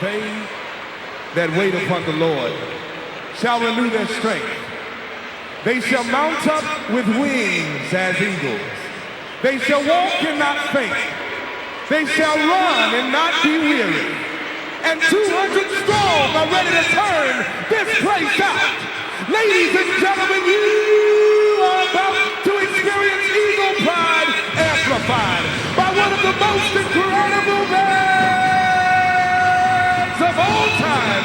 They that wait upon the Lord shall renew their strength. They shall mount up with wings as eagles. They shall walk and not faint. They shall run and not be weary. And 200 strong are ready to turn this place out. Ladies and gentlemen, you are about to experience Eagle Pride amplified by one of the most incredible bands of all time.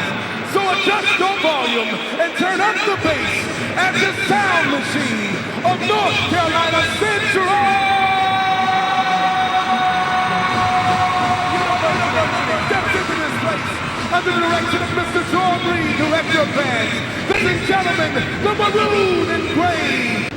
So adjust your volume and turn up the bass as the sound machine of North Carolina Central. Steps into this place under the direction of Mr. John Reed, director of bands. Ladies and gentlemen, the Maroon and Gray.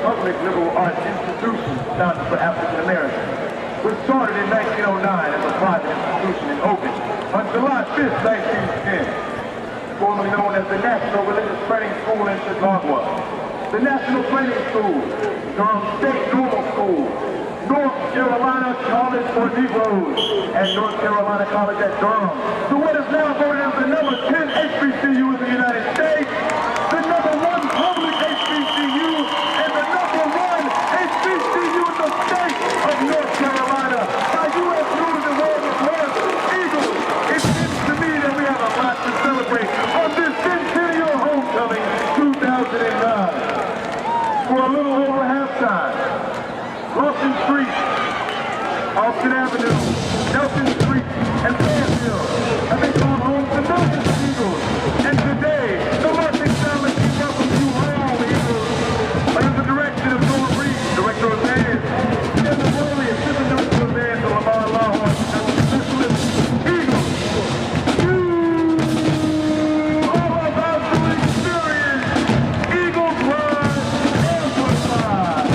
Public liberal arts institution founded for African Americans. Was started in 1909 as a private institution and opened on July 5th, 1910. Formerly known as the National Religious Training School in Chicago, the National Training School, Durham State Normal School, North Carolina College for Negroes, and North Carolina College at Durham. So what is now voted as the number 10 HBCU in the United States, the number 1 public HBCU, and the number 1 HBCU in the state of North Carolina. By U.S. News and World Report, Eagles, it seems to me that we have a lot to celebrate on this centennial homecoming 2009. For a little over halftime, Wilson Street, Austin Avenue, Nelson Street, and Fairfield have been called home to millions of Eagles. And today, the marching sound machine welcomes you all, Eagles, under the direction of Norm Reed, director of bands, Jim Worley, assistant director of bands, and Lamar Lawhorn, specialist. Eagles, you are about to experience Eagle Pride amplified.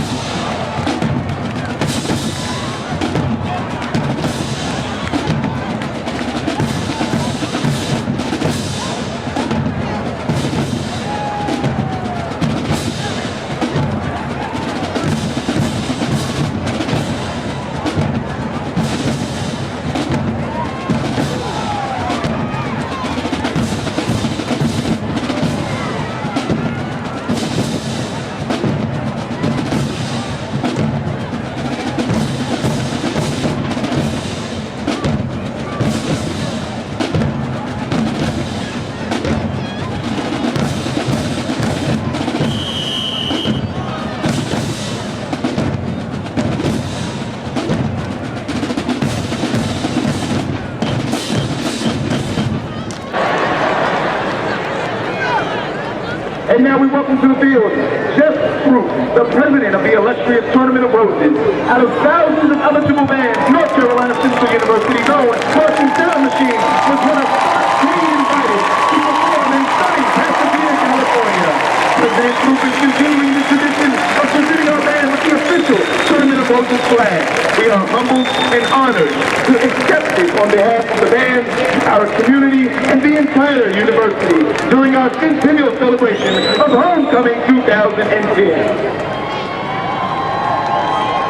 And now we welcome to the field Jeff Fruit, the president of the illustrious Tournament of Roses. Out of thousands of eligible bands, North Carolina Central University, known Marching Sound Machine, was one of 13 invited to perform in sunny Pasadena, California. President Fruit is continuing the tradition of presenting our band with the official Tournament of Roses flag. We are humbled and honored to accept it on behalf of the band, our community, and the entire university during our centennial celebration of Homecoming 2009.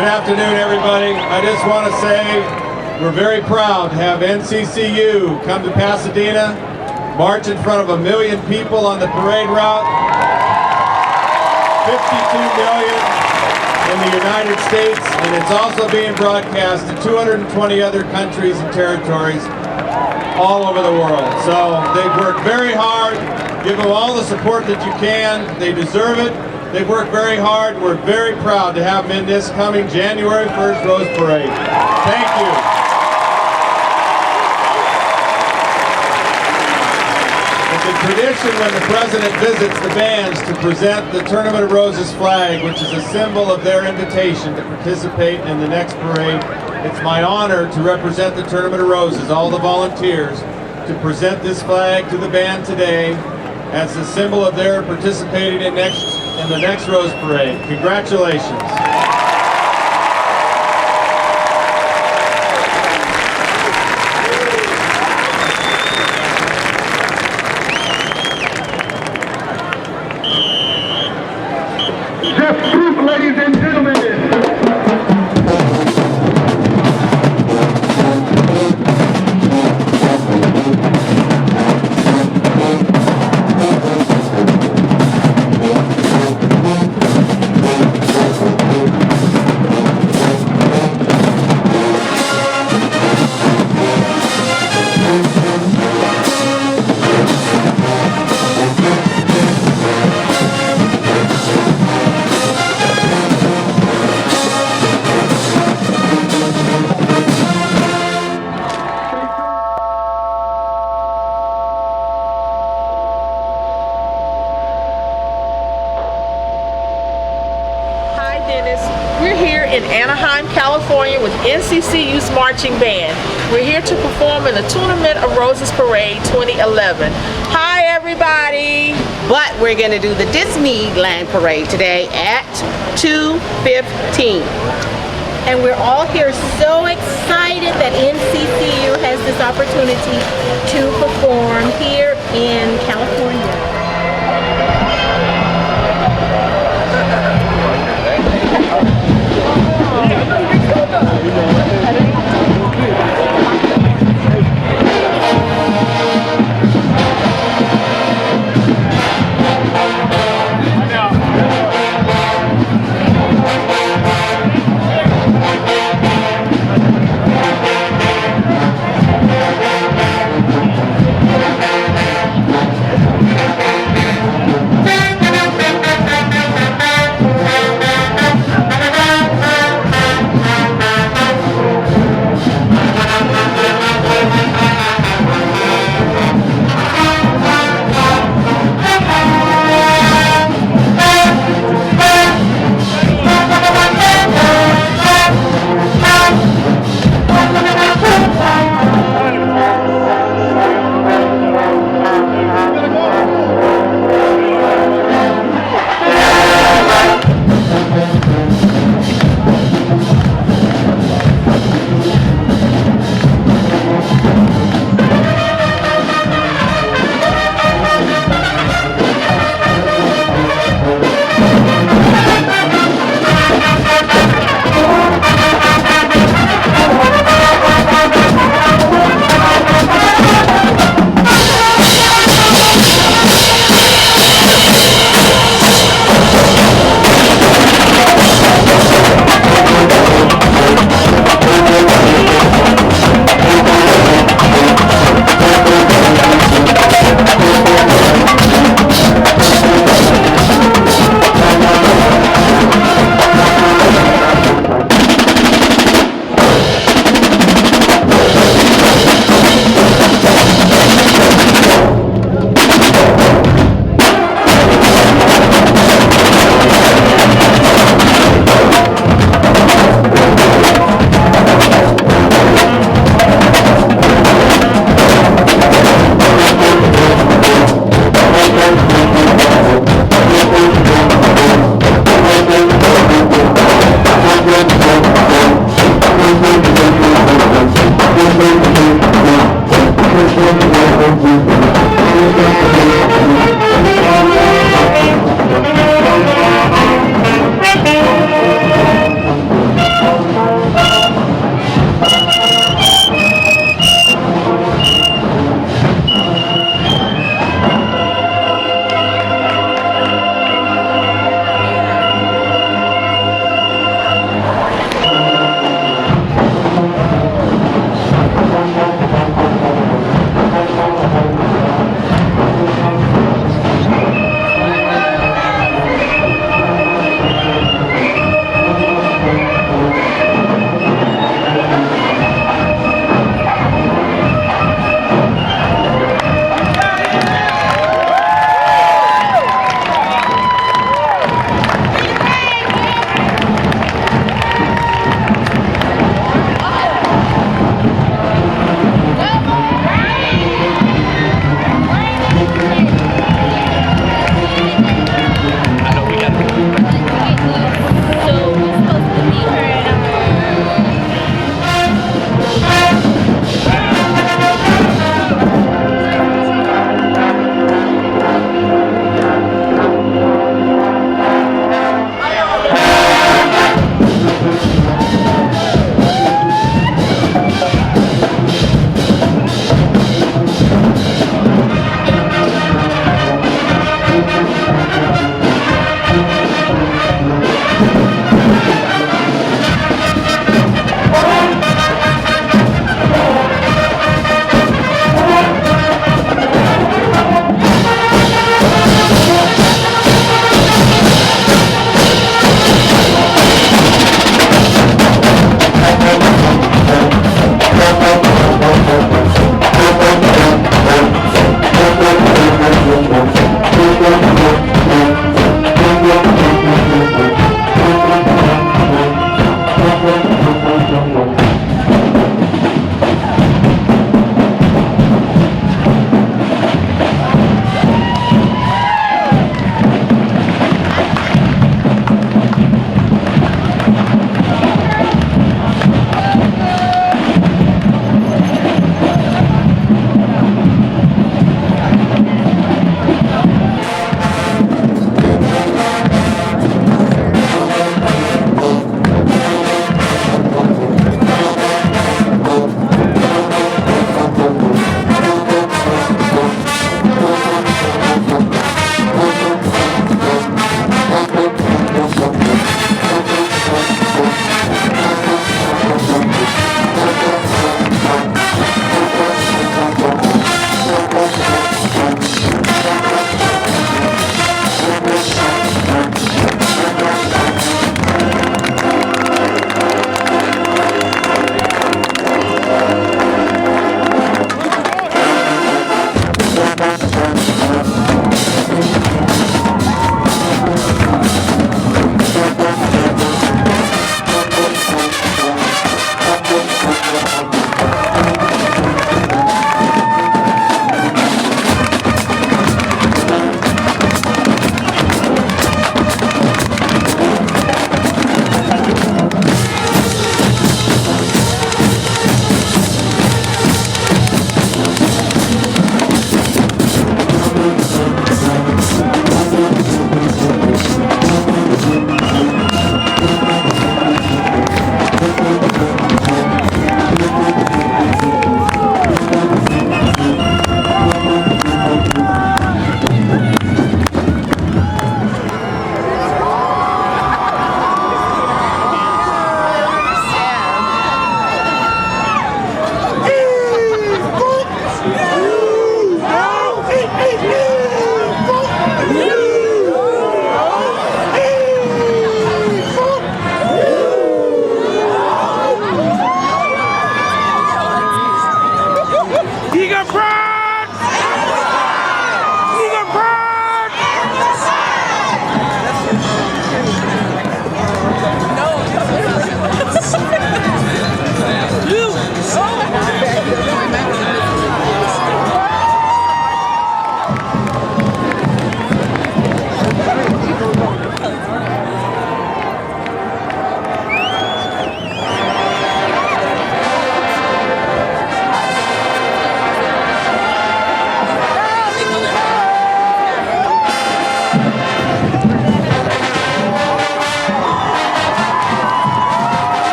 Good afternoon, everybody. I just want to say we're very proud to have NCCU come to Pasadena, march in front of 1 million people on the parade route, 52 million in the United States, and it's also being broadcast to 220 other countries and territories all over the world. So they've worked very hard. Give them all the support that you can. They deserve it. They've worked very hard. We're very proud to have them in this coming January 1st Rose Parade. Thank you. It's a tradition when the President visits the bands to present the Tournament of Roses flag, which is a symbol of their invitation to participate in the next parade. It's my honor to represent the Tournament of Roses, all the volunteers, to present this flag to the band today as a symbol of their participating in the next Rose Parade. Congratulations. Jeff Troop, ladies and gentlemen. We're here in Anaheim, California with NCCU's Marching Band. We're here to perform in the Tournament of Roses Parade 2011. Hi everybody! But we're going to do the Disneyland Parade today at 2:15. And we're all here so excited that NCCU has this opportunity to perform here in California.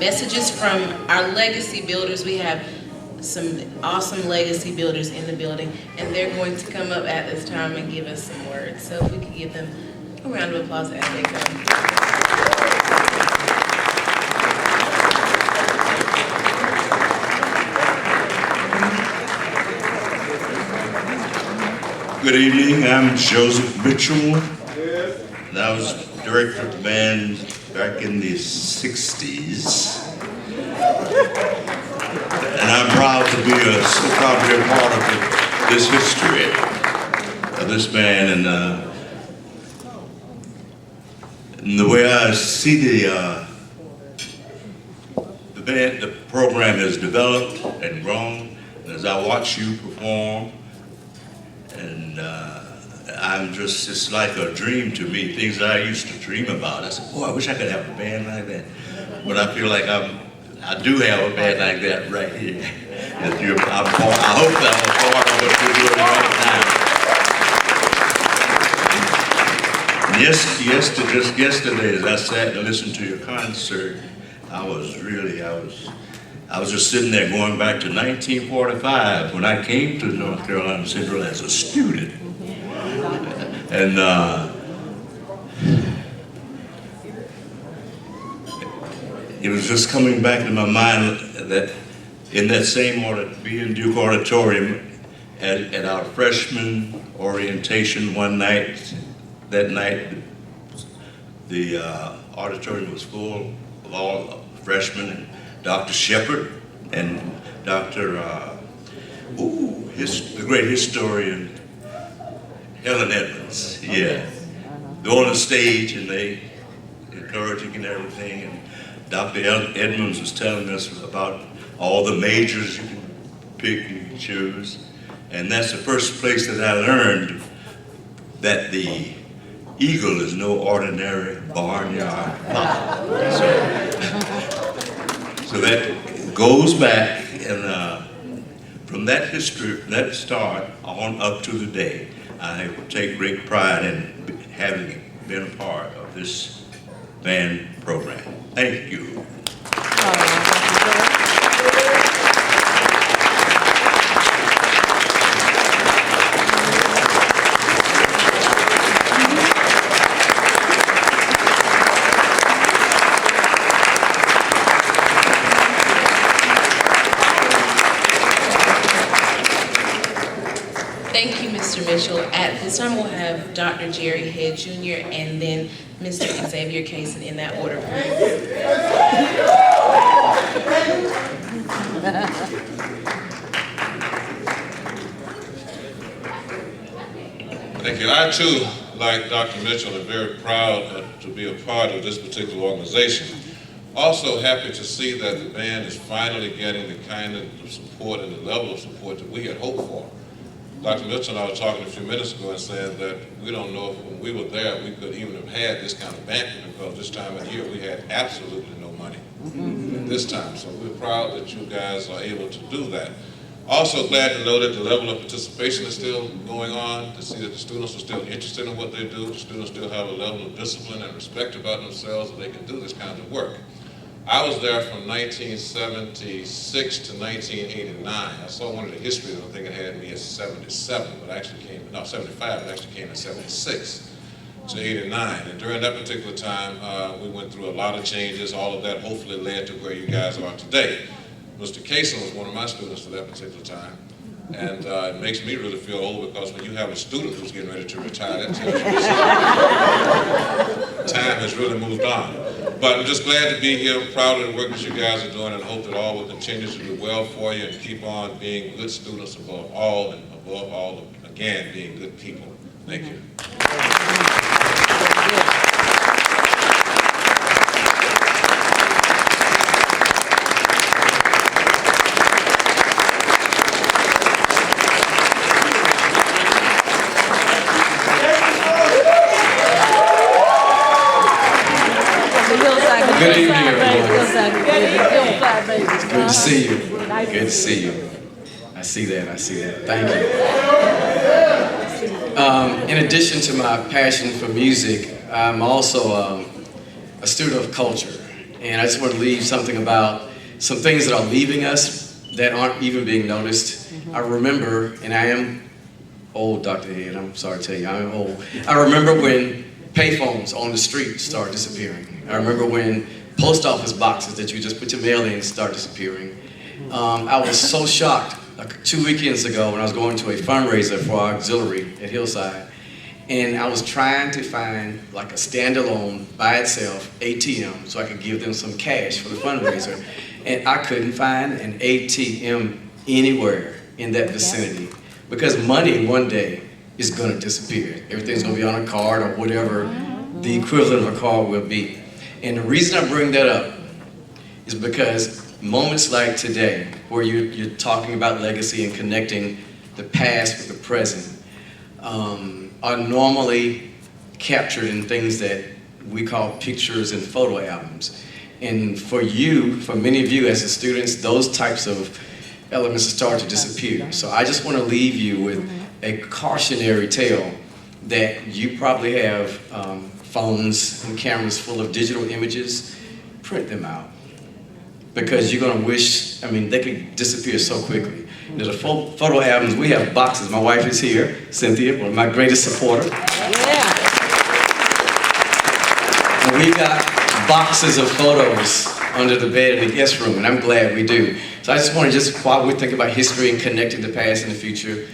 messages from our legacy builders. We have some awesome legacy builders in the building, and they're going to come up at this time and give us some words. So if we could give them a round of applause as they come. Good evening, I'm Joseph Mitchell, and I was director of the band back in the 60s. And I'm proud to be so proud to be a part of this history of this band, and the way I see the band, the program has developed and grown, and as I watch you perform, and it's like a dream to me, things that I used to dream about. I said, boy, I wish I could have a band like that. But I feel like I do have a band like that right here. I hope that I'm a part of what you're doing right now. Just yesterday, as I sat and listened to your concert, I was just sitting there going back to 1945 when I came to North Carolina Central as a student. And it was just coming back to my mind that in that same B&M Duke Auditorium at our freshman orientation one night, that night the auditorium was full of all freshmen, and Dr. Shepard and the great historian Helen Edmonds, yeah. They're on the stage and they encouraging and everything, and Dr. Edmonds was telling us about all the majors you can pick and choose, and that's the first place that I learned that the eagle is no ordinary barnyard fowl. So that goes back, and from that history, that start on up to today, I take great pride in having been a part of this band program. Thank you. Thank you, Mr. Mitchell. At this time, we'll have Dr. Jerry Head Jr. and then Mr. Xavier Kaysen in that order. Thank you. I too, like Dr. Mitchell, am very proud to be a part of this particular organization. Also happy to see that the band is finally getting the kind of support and the level of support that we had hoped for. Dr. Mitchell and I were talking a few minutes ago and said that we don't know if when we were there we could even have had this kind of banquet, because this time of year we had absolutely no money at this time. So we're proud that you guys are able to do that. Also glad to know that the level of participation is still going on, to see that the students are still interested in what they do, the students still have a level of discipline and respect about themselves that they can do this kind of work. I was there from 1976 to 1989. I saw one of the histories, I think it had me at 77, but actually came, no, 75, but actually came in 76 to 89. And during that particular time, we went through a lot of changes. All of that hopefully led to where you guys are today. Mr. Kaysen was one of my students for that particular time. And it makes me really feel old, because when you have a student who's getting ready to retire, that tells you time has really moved on. But I'm just glad to be here. I'm proud of the work that you guys are doing, and hope that all will continue to do well for you and keep on being good students above all, and above all, again, being good people. Thank you. Good evening, everyone. Good to see you. Good to see you. I see that. Thank you. In addition to my passion for music, I'm also a student of culture. And I just want to leave something about some things that are leaving us that aren't even being noticed. I remember, and I am old, Dr. Head, I'm sorry to tell you, I'm old. I remember when payphones on the street started disappearing. I remember when post office boxes that you just put your mail in start disappearing. I was so shocked a like 2 weekends ago when I was going to a fundraiser for our auxiliary at Hillside, and I was trying to find like a standalone by itself ATM so I could give them some cash for the fundraiser, and I couldn't find an ATM anywhere in that vicinity because money one day is going to disappear. Everything's going to be on a card or whatever the equivalent of a card will be. And the reason I bring that up is because moments like today, where you're talking about legacy and connecting the past with the present, are normally captured in things that we call pictures and photo albums. And for you, for many of you as the students, those types of elements start to disappear. So I just want to leave you with a cautionary tale that you probably have phones and cameras full of digital images. Print them out. Because you're going to wish, I mean, they could disappear so quickly. There's a photo albums, we have boxes. My wife is here, Cynthia, one of my greatest supporters. Yeah. And we've got boxes of photos under the bed in the guest room, and I'm glad we do. So I just want to while we think about history and connecting the past and the future,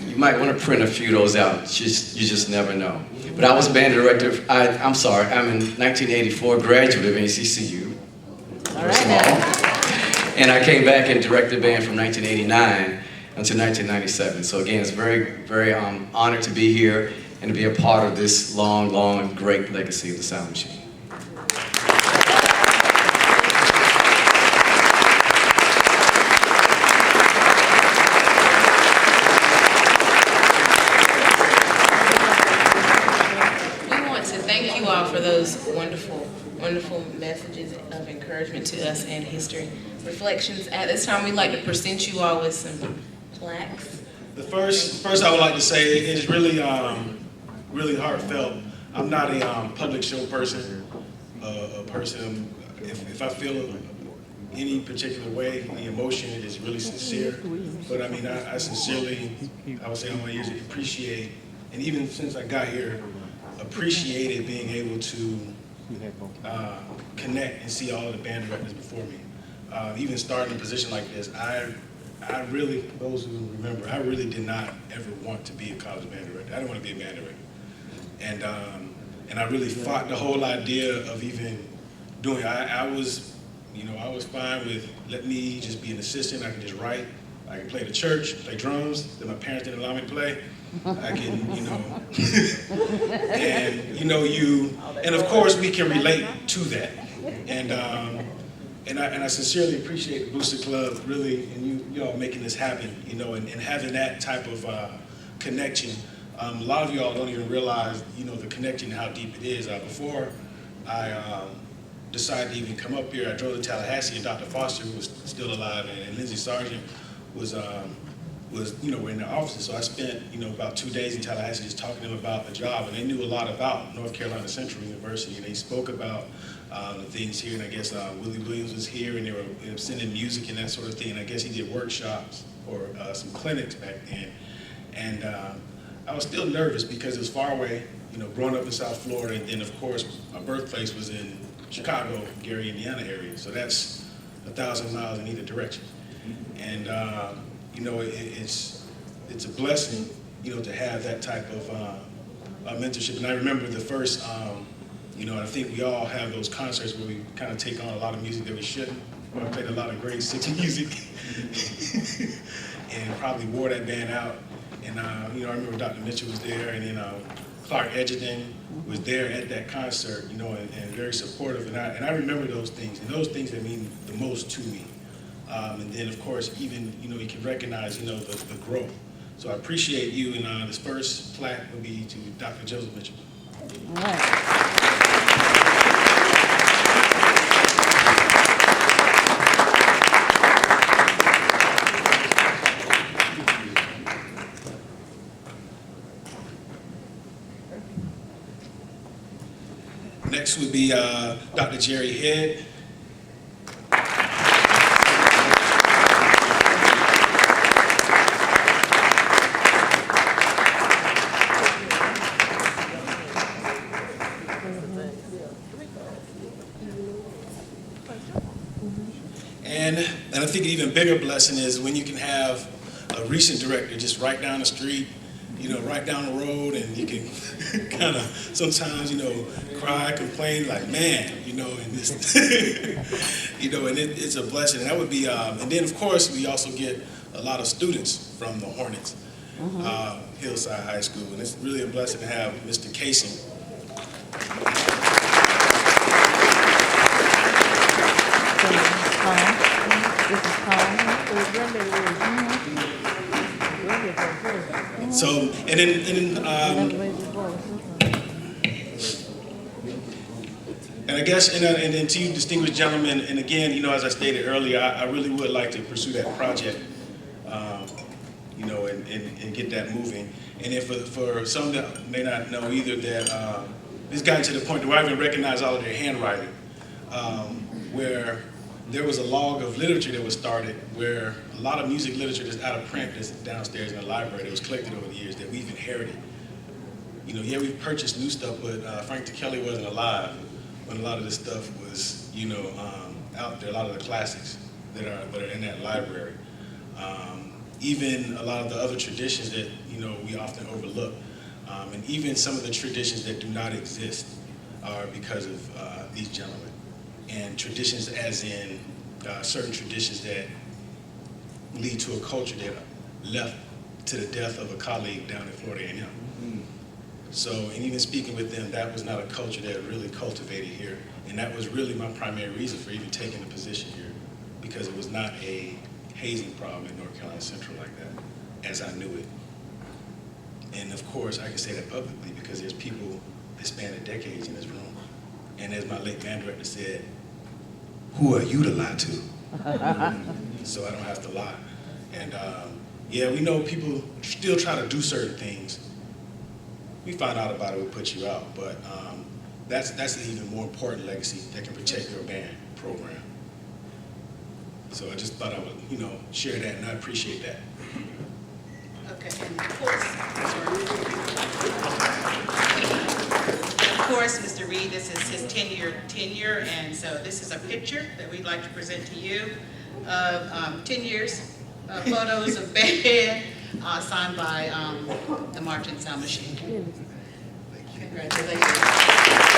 you might want to print a few of those out. You just never know. But I was band director, I'm sorry, I'm in 1984 graduate of NCCU. First of all. And I came back and directed the band from 1989 until 1997. So again, it's very, very honored to be here and to be a part of this long, long, great legacy of the Sound Machine. Thank you all for those wonderful, wonderful messages of encouragement to us and history reflections. At this time, we'd like to present you all with some plaques. The first I would like to say it is really, really heartfelt. I'm not a public show person. A person, if I feel any particular way, the emotion is really sincere. But I mean, I sincerely, I would say, I want to appreciate, and even since I got here, appreciated being able to connect and see all of the band directors before me. Even starting a position like this, I really, those who remember, I really did not ever want to be a college band director. I didn't want to be a band director. And I really fought the whole idea of even doing it. I was fine with, let me just be an assistant. I can just write. I can play the church, play drums that my parents didn't allow me to play. I can, and of course we can relate to that. And I sincerely appreciate the Booster Club, really, and you all making this happen, and having that type of connection. A lot of y'all don't even realize, the connection, how deep it is. Before I decided to even come up here, I drove to Tallahassee, and Dr. Foster, who was still alive, and Lindsey Sargent was were in their offices. So I spent, about 2 days in Tallahassee just talking to them about the job, and they knew a lot about North Carolina Central University, and they spoke about the things here, and I guess Willie Williams was here, and they were sending music and that sort of thing, and I guess he did workshops or some clinics back then, and I was still nervous because it was far away, growing up in South Florida, and then of course my birthplace was in Chicago, Gary, Indiana area, so that's 1,000 miles in either direction, and it's a blessing, to have that type of mentorship. And I remember the first, I think we all have those concerts where we kind of take on a lot of music that we shouldn't. I played a lot of grade 6 music and probably wore that band out. And I remember Dr. Mitchell was there, and then Clark Edgerton was there at that concert, and very supportive. And I remember those things, and those things that mean the most to me. And then, of course, even, you can recognize, the growth. So I appreciate you, and this first plaque will be to Dr. Joseph Mitchell. All right. Next would be Dr. Jerry Head. And I think an even bigger blessing is when you can have a recent director just right down the street, right down the road, and you can kind of sometimes, cry, complain, like, man, and this, and it's a blessing. And that would be, and then of course we also get a lot of students from the Hornets, Hillside High School, and it's really a blessing to have Mr. Casey. So, and then I guess, and then to you distinguished gentlemen, and again, as I stated earlier, I really would like to pursue that project, and get that moving. And if for some that may not know either, that it's gotten to the point where I even recognize all of their handwriting, where there was a log of literature that was started where a lot of music literature that's out of print that's downstairs in the library that was collected over the years that we've inherited. We've purchased new stuff, but Frank Kelly wasn't alive when a lot of this stuff was, out there, a lot of the classics that are in that library. Even a lot of the other traditions that, we often overlook. And even some of the traditions that do not exist are because of these gentlemen. And traditions as in certain traditions that lead to a culture that left to the death of a colleague down in Florida A&M. So, and even speaking with them, that was not a culture that really cultivated here. And that was really my primary reason for even taking the position here, because it was not a hazing problem in North Carolina Central like that, as I knew it. And of course, I can say that publicly because there's people that span the decades in this room. And as my late band director said, who are you to lie to? So I don't have to lie. And we know people still try to do certain things. We find out about it, we put you out. But that's an even more important legacy that can protect your band program. So I just thought I would, share that, and I appreciate that. Okay, and of course, Mr. Reed, this is his 10-year tenure, and so this is a picture that we'd like to present to you of 10 years of photos of band signed by the Marching Sound Machine. Congratulations.